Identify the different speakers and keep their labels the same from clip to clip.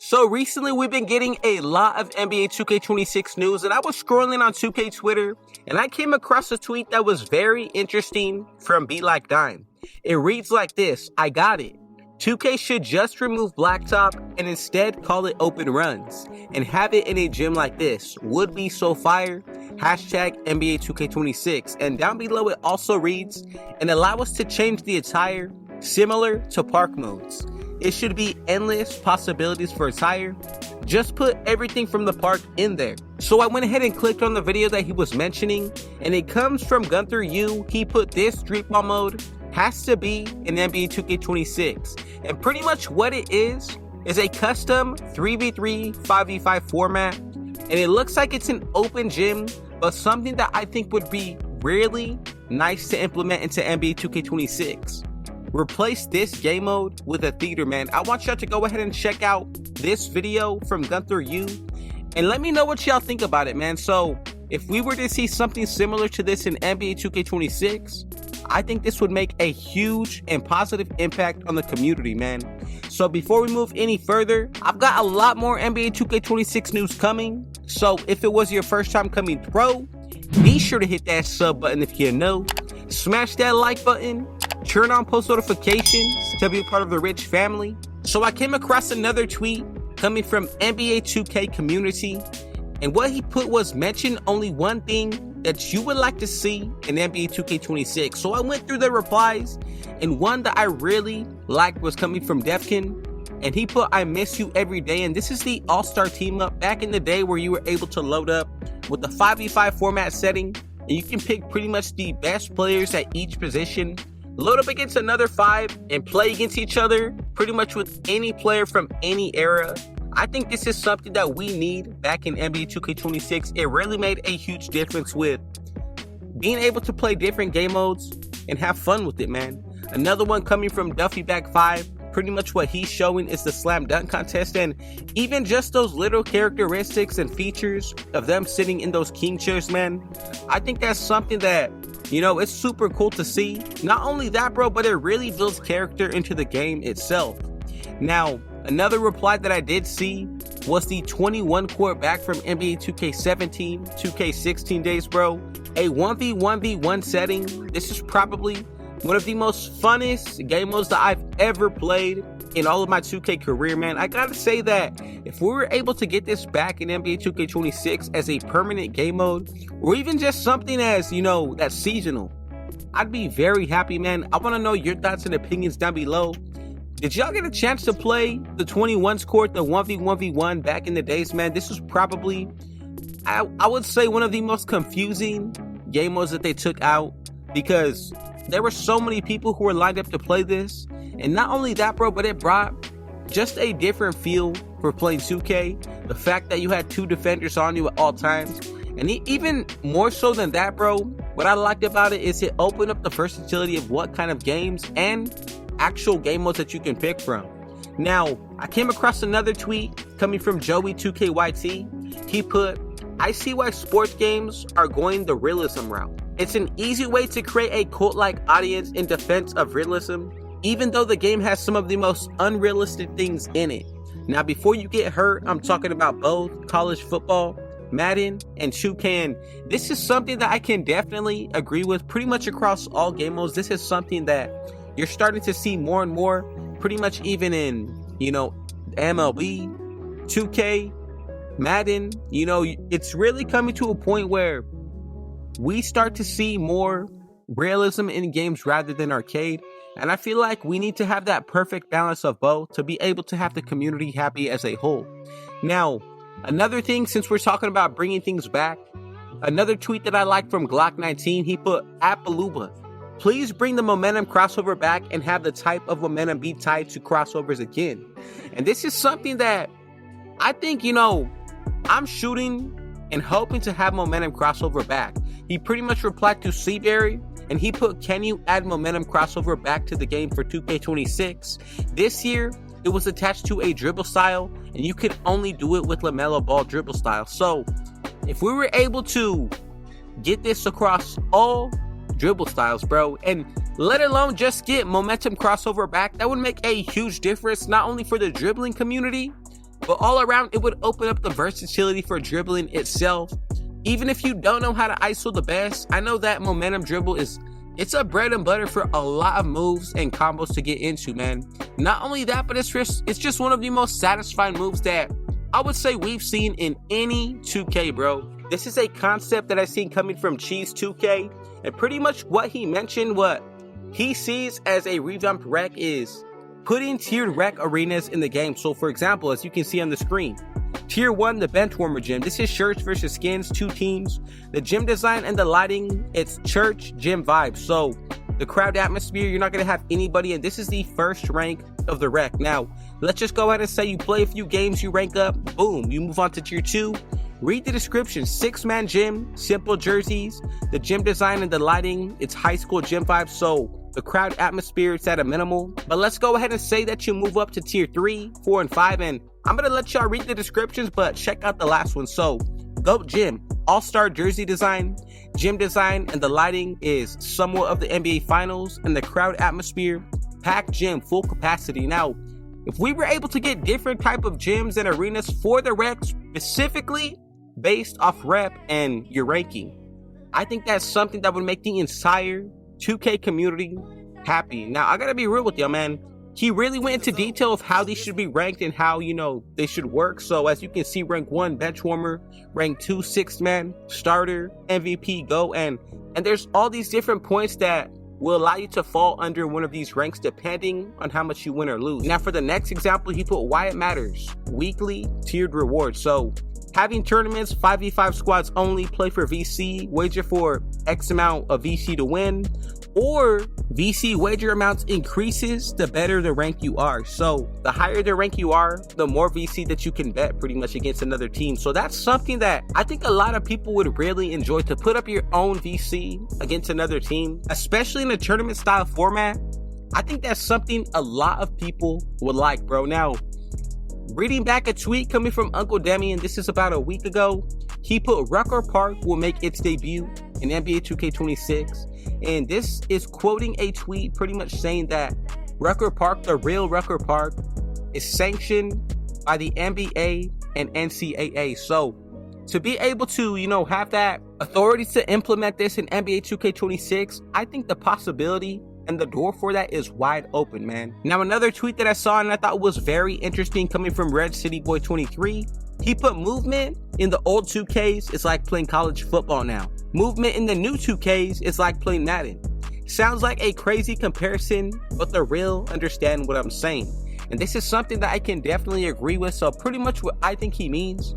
Speaker 1: So recently we've been getting a lot of NBA 2K26 news, and I was scrolling on 2K Twitter and I came across a tweet that was very interesting from Be Like Dime. It reads like this: I got it. 2K should just remove Blacktop and instead call it Open Runs and have it in a gym like this. Would be so fire. Hashtag NBA 2K26. And down below it also reads, and allow us to change the attire similar to park modes. It should be endless possibilities for attire. Just put everything from the park in there. So I went ahead and clicked on the video that he was mentioning, and it comes from Gunther U. He put this street ball mode has to be in NBA 2K26. And pretty much what it is a custom 3v3, 5v5 format. And it looks like it's an open gym, but something that I think would be really nice to implement into NBA 2K26. Replace this game mode with a theater, man. I want y'all to go ahead and check out this video from Gunther U and let me know what y'all think about it, man. So if we were to see something similar to this in NBA 2K26, I think this would make a huge and positive impact on the community, man. So before we move any further, I've got a lot more NBA 2K26 news coming. So if it was your first time coming through, be sure to hit that sub button if you're new. Smash that like button. Turn on post notifications to be a part of the rich family. So I came across another tweet coming from NBA 2K community, and what he put was mention only one thing that you would like to see in NBA 2K26. So I went through the replies, and one that I really liked was coming from Defkin, and he put, I miss you every day. And this is the all-star team up back in the day where you were able to load up with the 5v5 format setting, and you can pick pretty much the best players at each position, load up against another 5 and play against each other pretty much with any player from any era. I think this is something that we need back in NBA 2K26. It really made a huge difference with being able to play different game modes and have fun with it, man. Another one coming from Duffy Back 5. Pretty much what he's showing is the slam dunk contest, and even just those little characteristics and features of them sitting in those king chairs, man. I think that's something that, you know, it's super cool to see. Not only that, bro, but it really builds character into the game itself. Now, another reply that I did see was the 21 court back from NBA 2K17, 2K16 days, bro. A 1v1v1 setting. This is probably one of the most funnest game modes that I've ever played in all of my 2K career, man. I gotta say that if we were able to get this back in NBA 2K26 as a permanent game mode, or even just something as, you know, that's seasonal, I'd be very happy, man. I want to know your thoughts and opinions down below. Did y'all get a chance to play the 21s court, the 1v1v1 back in the days, man? This was probably, I would say, one of the most confusing game modes that they took out, because there were so many people who were lined up to play this. And not only that, bro, but it brought just a different feel for playing 2K. The fact that you had 2 defenders on you at all times. And even more so than that, bro, what I liked about it is it opened up the versatility of what kind of games and actual game modes that you can pick from. Now, I came across another tweet coming from Joey2KYT. He put, I see why sports games are going the realism route. It's an easy way to create a cult-like audience in defense of realism, even though the game has some of the most unrealistic things in it. Now, before you get hurt, I'm talking about both college football, Madden, and 2K, and this is something that I can definitely agree with pretty much across all game modes. This is something that you're starting to see more and more, pretty much even in, you know, MLB, 2K, Madden. You know, it's really coming to a point where we start to see more realism in games rather than arcade. And I feel like we need to have that perfect balance of both to be able to have the community happy as a whole. Now, another thing, since we're talking about bringing things back, another tweet that I liked from Glock19, he put, Appaluba, please bring the momentum crossover back and have the type of momentum be tied to crossovers again. And this is something that I think, you know, I'm shooting and hoping to have momentum crossover back. He pretty much replied to Seaberry, and he put, can you add momentum crossover back to the game for 2K26? This year, it was attached to a dribble style, and you could only do it with LaMelo Ball dribble style. So, if we were able to get this across all dribble styles, bro, and let alone just get momentum crossover back, that would make a huge difference, not only for the dribbling community, but all around it would open up the versatility for dribbling itself. Even if you don't know how to ISO the best, I know that momentum dribble it's a bread and butter for a lot of moves and combos to get into, man. Not only that, but it's just one of the most satisfying moves that I would say we've seen in any 2K, bro. This is a concept that I've seen coming from Cheese 2K, and pretty much what he mentioned, what he sees as a revamped rec is putting tiered rec arenas in the game. So for example, as you can see on the screen, Tier 1, the bench warmer gym. This is shirts versus skins, 2 teams. The gym design and the lighting, it's church gym vibes. So the crowd atmosphere, you're not going to have anybody, and this is the first rank of the rec. Now, let's just go ahead and say you play a few games, you rank up, boom, you move on to Tier 2. Read the description, 6-man gym, simple jerseys, the gym design and the lighting, it's high school gym vibes, so the crowd atmosphere, it's at a minimal. But let's go ahead and say that you move up to Tier 3, 4, and 5, and I'm going to let y'all read the descriptions, but check out the last one. So, GOAT Gym, all-star jersey design, gym design, and the lighting is somewhat of the NBA Finals, and the crowd atmosphere, packed gym, full capacity. Now, if we were able to get different type of gyms and arenas for the rec, specifically based off rep and your ranking, I think that's something that would make the entire 2K community happy. Now, I gotta be real with y'all, man. He really went into detail of how these should be ranked and how, they should work. So as you can see, rank 1, bench warmer, rank 2, 6-man, starter, MVP, GO, and there's all these different points that will allow you to fall under one of these ranks depending on how much you win or lose. Now for the next example, he put why it matters, weekly tiered rewards. So having tournaments, 5v5 squads only, play for VC, wager for X amount of VC to win, or VC wager amounts increases the better the rank you are. So the higher the rank you are, the more VC that you can bet pretty much against another team. So that's something that I think a lot of people would really enjoy, to put up your own VC against another team, especially in a tournament style format. I think that's something a lot of people would like, bro. Now, reading back a tweet coming from Uncle Demi, and this is about a week ago, he put Rucker Park will make its debut in NBA 2K26, and this is quoting a tweet pretty much saying that Rucker Park, the real Rucker Park, is sanctioned by the NBA and NCAA. So to be able to, have that authority to implement this in NBA 2K26, I think the possibility and the door for that is wide open, man. Now, another tweet that I saw and I thought was very interesting coming from Red City Boy 23, he put movement in the old 2Ks is like playing college football now. Movement in the new 2Ks is like playing Madden. Sounds like a crazy comparison, but the real understand what I'm saying. And this is something that I can definitely agree with. So pretty much what I think he means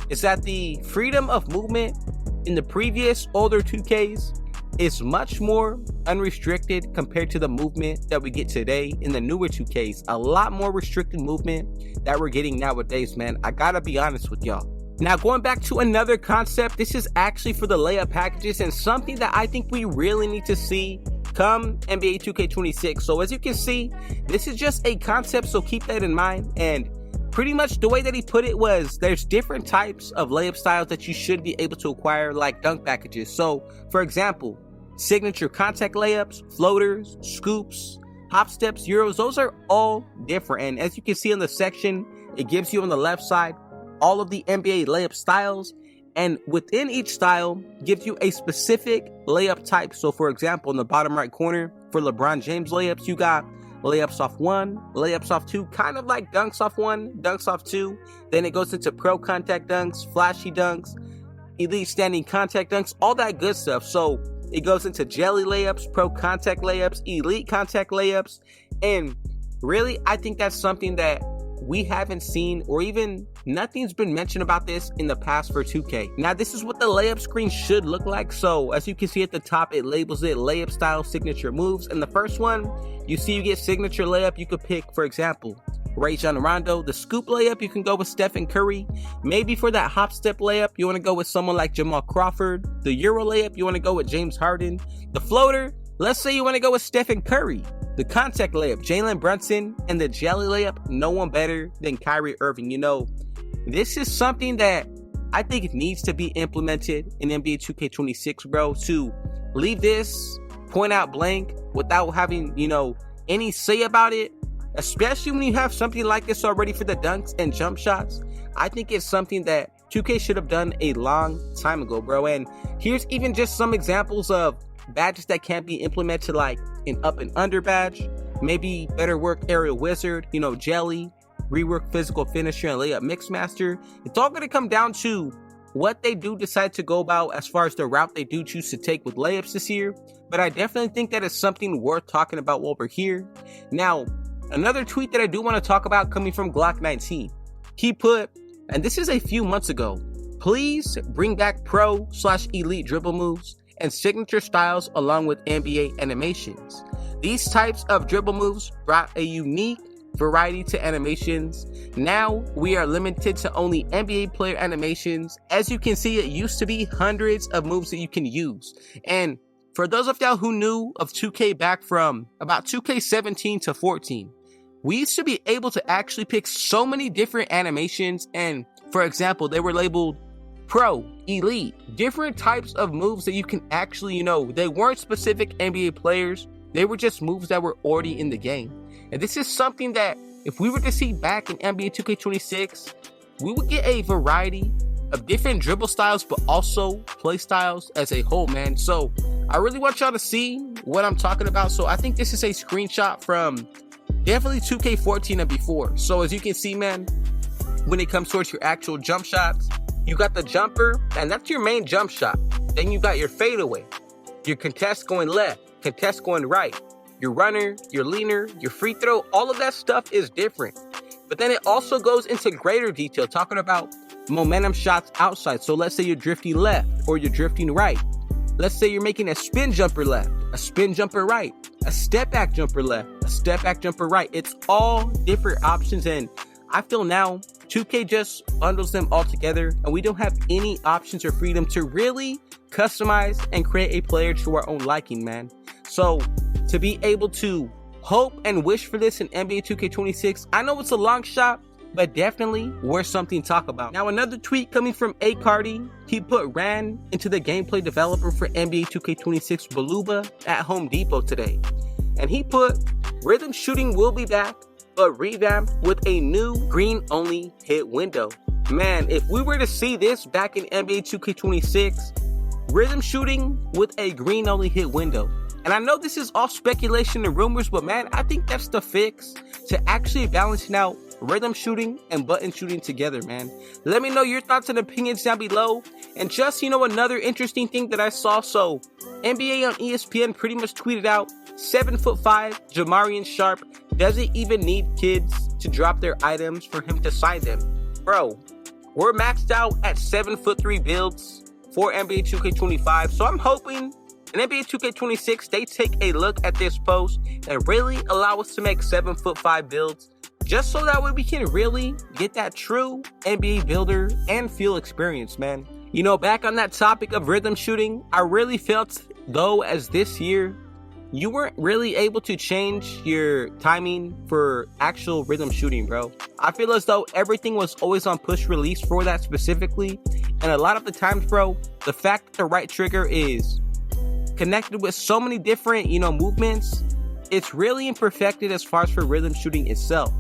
Speaker 1: is that the freedom of movement in the previous older 2Ks is much more unrestricted compared to the movement that we get today in the newer 2Ks. A lot more restricted movement that we're getting nowadays, man. I gotta be honest with y'all. Now, going back to another concept, this is actually for the layup packages and something that I think we really need to see come NBA 2K26. So as you can see, this is just a concept, so keep that in mind. And pretty much the way that he put it was there's different types of layup styles that you should be able to acquire, like dunk packages. So for example, signature contact layups, floaters, scoops, hop steps, euros, those are all different. And as you can see in the section, it gives you on the left side all of the NBA layup styles, and within each style gives you a specific layup type. So for example, in the bottom right corner for LeBron James layups, you got layups off 1, layups off 2, kind of like dunks off 1, dunks off 2. Then it goes into pro contact dunks, flashy dunks, elite standing contact dunks, all that good stuff. So it goes into jelly layups, pro contact layups, elite contact layups. And really, I think that's something that we haven't seen, or even nothing's been mentioned about this in the past for 2K. Now, this is what the layup screen should look like. So as you can see at the top, it labels it layup style signature moves. And the first one, you see you get signature layup. You could pick, for example, Rajon Rondo. The scoop layup, you can go with Stephen Curry. Maybe for that hop step layup, you want to go with someone like Jamal Crawford. The Euro layup, you want to go with James Harden. The floater, let's say you want to go with Stephen Curry. The contact layup, Jalen Brunson. And the jelly layup, no one better than Kyrie Irving. This is something that I think needs to be implemented in NBA 2K26, bro. To leave this point out blank without having, any say about it, especially when you have something like this already for the dunks and jump shots. I think it's something that 2K should have done a long time ago, bro. And here's even just some examples of badges that can't be implemented, like an up and under badge, maybe better work aerial wizard, jelly, rework physical finisher, and layup mixmaster. It's all going to come down to what they do decide to go about as far as the route they do choose to take with layups this year. But I definitely think that is something worth talking about while we're here. Now, another tweet that I do want to talk about coming from Glock19. He put, and this is a few months ago, please bring back pro/elite dribble moves and signature styles along with NBA animations. These types of dribble moves brought a unique variety to animations. Now we are limited to only NBA player animations. As you can see, it used to be hundreds of moves that you can use. And for those of y'all who knew of 2K back from about 2K17 to 14, we used to be able to actually pick so many different animations. And for example, they were labeled pro, elite, different types of moves that you can actually, they weren't specific NBA players. They were just moves that were already in the game. And this is something that if we were to see back in NBA 2K26, we would get a variety of different dribble styles, but also play styles as a whole, man. So I really want y'all to see what I'm talking about. So I think this is a screenshot from definitely 2K14 and before. So as you can see, man, when it comes towards your actual jump shots, you got the jumper, and that's your main jump shot. Then you got your fadeaway, your contest going left, contest going right, your runner, your leaner, your free throw, all of that stuff is different. But then it also goes into greater detail, talking about momentum shots outside. So let's say you're drifting left or you're drifting right. Let's say you're making a spin jumper left, a spin jumper right, a step back jumper left, a step back jumper right. It's all different options, and I feel now 2K just bundles them all together, and we don't have any options or freedom to really customize and create a player to our own liking, man. So to be able to hope and wish for this in NBA 2K26, I know it's a long shot, but definitely worth something to talk about. Now, another tweet coming from A. Cardi. He ran into the gameplay developer for NBA 2K26, Baluba, at Home Depot today. And he put, rhythm shooting will be back, but revamped with a new green-only hit window. Man, if we were to see this back in NBA 2K26, rhythm shooting with a green-only hit window. And I know this is all speculation and rumors, but man, I think that's the fix to actually balancing out rhythm shooting and button shooting together, man. Let me know your thoughts and opinions down below. And just, another interesting thing that I saw. So NBA on ESPN pretty much tweeted out 7'5" Jamarian Sharp doesn't even need kids to drop their items for him to sign them. Bro, we're maxed out at 7'3" builds for NBA 2K25. So I'm hoping in NBA 2K26 they take a look at this post and really allow us to make 7'5" builds, just so that way we can really get that true NBA builder and feel experience, man. Back on that topic of rhythm shooting, I really felt though as this year, you weren't really able to change your timing for actual rhythm shooting, bro. I feel as though everything was always on push release for that specifically. And a lot of the times, bro, the fact that the right trigger is connected with so many different, movements, it's really imperfected as far as for rhythm shooting itself.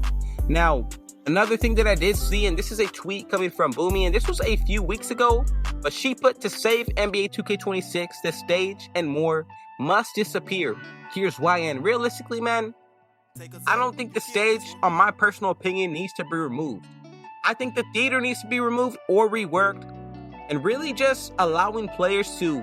Speaker 1: Now, another thing that I did see, and this is a tweet coming from Boomy, and this was a few weeks ago, but she put, to save NBA 2K26, the stage and more must disappear. Here's why. And realistically, man, I don't think the stage, on my personal opinion, needs to be removed. I think the theater needs to be removed or reworked, and really just allowing players to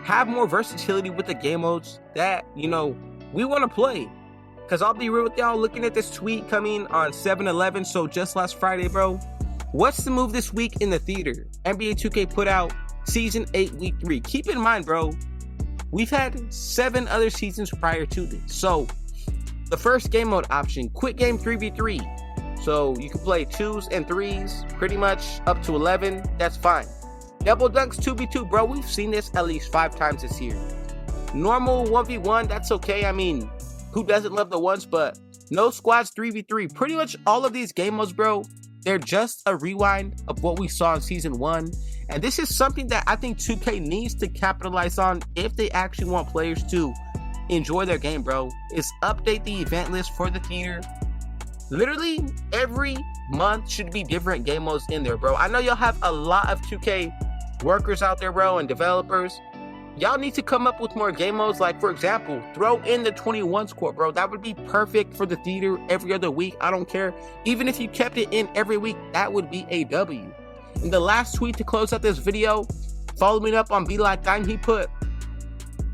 Speaker 1: have more versatility with the game modes that, we want to play. Because I'll be real with y'all, looking at this tweet coming on 7/11, so just last Friday, bro. What's the move this week in the theater? NBA 2K put out Season 8, Week 3. Keep in mind, bro, we've had 7 other seasons prior to this. So, the first game mode option, quick game 3v3. So, you can play 2s and 3s, pretty much up to 11. That's fine. Double dunks 2v2, bro. We've seen this at least 5 times this year. Normal 1v1, that's okay. I mean, who doesn't love the ones? But no squads 3v3. Pretty much all of these game modes, bro, they're just a rewind of what we saw in Season 1. And this is something that I think 2K needs to capitalize on if they actually want players to enjoy their game, bro. Is update the event list for the theater. Literally every month should be different game modes in there, bro. I know y'all have a lot of 2K workers out there, bro, and developers. Y'all need to come up with more game modes. Like, for example, throw in the 21 score, bro. That would be perfect for the theater every other week. I don't care. Even if you kept it in every week, that would be a W. And the last tweet to close out this video, following up on Be Like Dime, he put,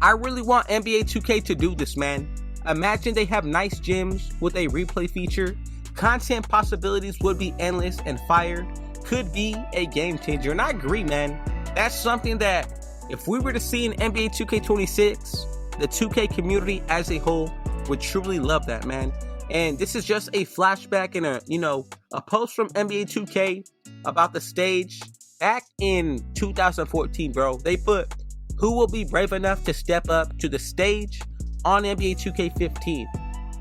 Speaker 1: I really want NBA 2K to do this, man. Imagine they have nice gyms with a replay feature. Content possibilities would be endless and fire. Could be a game changer. And I agree, man. That's something that if we were to see in NBA 2K26, the 2K community as a whole would truly love that, man. And this is just a flashback and a post from NBA 2K about the stage back in 2014, bro. They put, who will be brave enough to step up to the stage on NBA 2K15?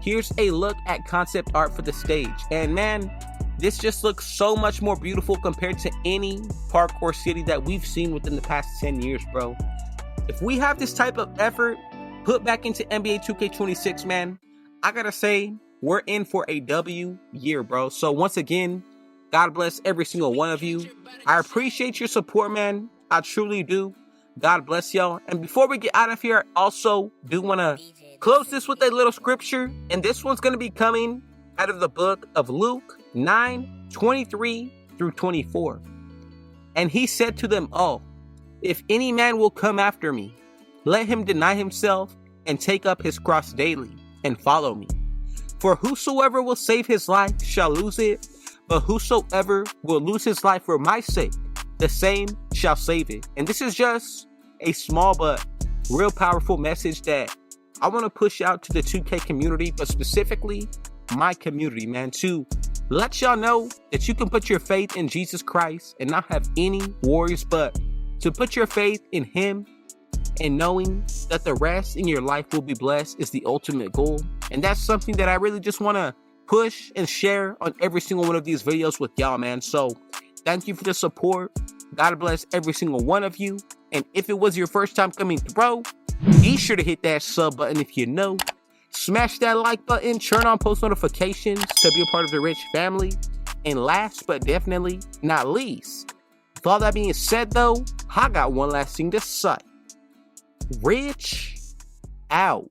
Speaker 1: Here's a look at concept art for the stage. And man, this just looks so much more beautiful compared to any parkour city that we've seen within the past 10 years, bro. If we have this type of effort put back into NBA 2K26, man, I gotta say, we're in for a W year, bro. So once again, God bless every single one of you. I appreciate your support, man. I truly do. God bless y'all. And before we get out of here, I also do want to close this with a little scripture. And this one's going to be coming out of the book of Luke 9:23 through 24. And he said to them all, if any man will come after me, let him deny himself and take up his cross daily and follow me. For whosoever will save his life shall lose it, but whosoever will lose his life for my sake, the same shall save it. And this is just a small but real powerful message that I want to push out to the 2K community, but specifically my community, man, to let y'all know that you can put your faith in Jesus Christ and not have any worries, but to put your faith in him and knowing that the rest in your life will be blessed is the ultimate goal. And that's something that I really just want to push and share on every single one of these videos with y'all, man. So thank you for the support. God bless every single one of you. And if it was your first time coming through, bro, be sure to hit that sub button if you know. Smash that like button, turn on post notifications to be a part of the Rich family. And last but definitely not least, with all that being said though, I got one last thing to say. Rich out.